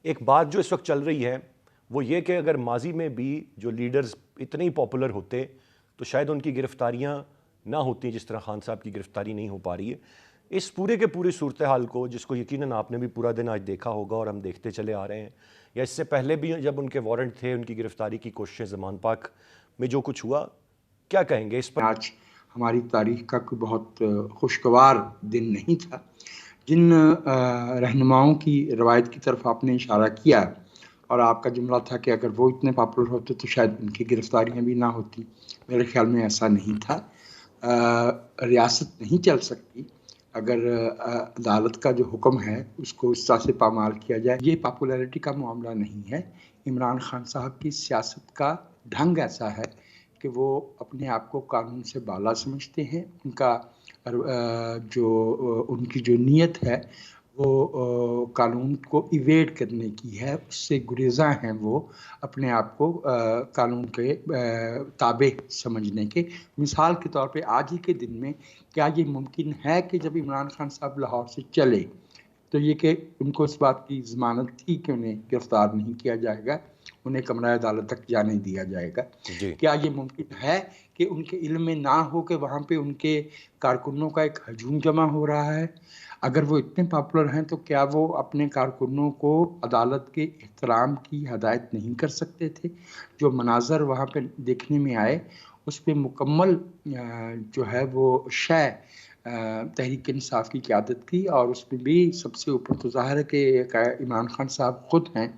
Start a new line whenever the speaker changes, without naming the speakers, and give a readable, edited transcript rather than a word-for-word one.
ایک بات جو اس وقت چل رہی ہے وہ یہ کہ اگر ماضی میں بھی جو لیڈرز اتنے ہی پاپولر ہوتے تو شاید ان کی گرفتاریاں نہ ہوتی جس طرح خان صاحب کی گرفتاری نہیں ہو پا رہی ہے. اس پورے کے پورے صورتحال کو، جس کو یقیناً آپ نے بھی پورا دن آج دیکھا ہوگا اور ہم دیکھتے چلے آ رہے ہیں، یا اس سے پہلے بھی جب ان کے وارنٹ تھے، ان کی گرفتاری کی کوششیں زمان پاک میں جو کچھ ہوا، کیا کہیں گے اس پر؟
آج ہماری تاریخ کا کوئی بہت خوشگوار دن نہیں تھا. جن رہنماؤں کی روایت کی طرف آپ نے اشارہ کیا اور آپ کا جملہ تھا کہ اگر وہ اتنے پاپولر ہوتے تو شاید ان کی گرفتاریاں بھی نہ ہوتی، میرے خیال میں ایسا نہیں تھا. ریاست نہیں چل سکتی اگر عدالت کا جو حکم ہے اس کو اس طرح سے پامال کیا جائے. یہ پاپولیرٹی کا معاملہ نہیں ہے. عمران خان صاحب کی سیاست کا ڈھنگ ایسا ہے کہ وہ اپنے آپ کو قانون سے بالا سمجھتے ہیں. ان کی جو نیت ہے وہ قانون کو ایویڈ کرنے کی ہے، اس سے گریزاں ہیں. وہ اپنے آپ کو قانون کے تابع سمجھنے کے. مثال کے طور پہ آج ہی کے دن میں کیا یہ ممکن ہے کہ جب عمران خان صاحب لاہور سے چلے تو یہ کہ ان کو اس بات کی ضمانت تھی کہ انہیں گرفتار نہیں کیا جائے گا، انہیں کمرہ عدالت تک جانے دیا جائے گا.
جی.
کیا یہ ممکن ہے کہ ان کے علم میں نہ ہو کہ وہاں پہ ان کے کارکنوں کا ایک ہجوم جمع ہو رہا ہے؟ اگر وہ اتنے پاپولر ہیں تو کیا وہ اپنے کارکنوں کو عدالت کے احترام کی ہدایت نہیں کر سکتے تھے؟ جو مناظر وہاں پہ دیکھنے میں آئے اس پہ مکمل جو ہے وہ شے تحریک انصاف کی قیادت کی، اور اس میں بھی سب سے اوپر تو ظاہر ہے کہ عمران خان صاحب خود ہیں.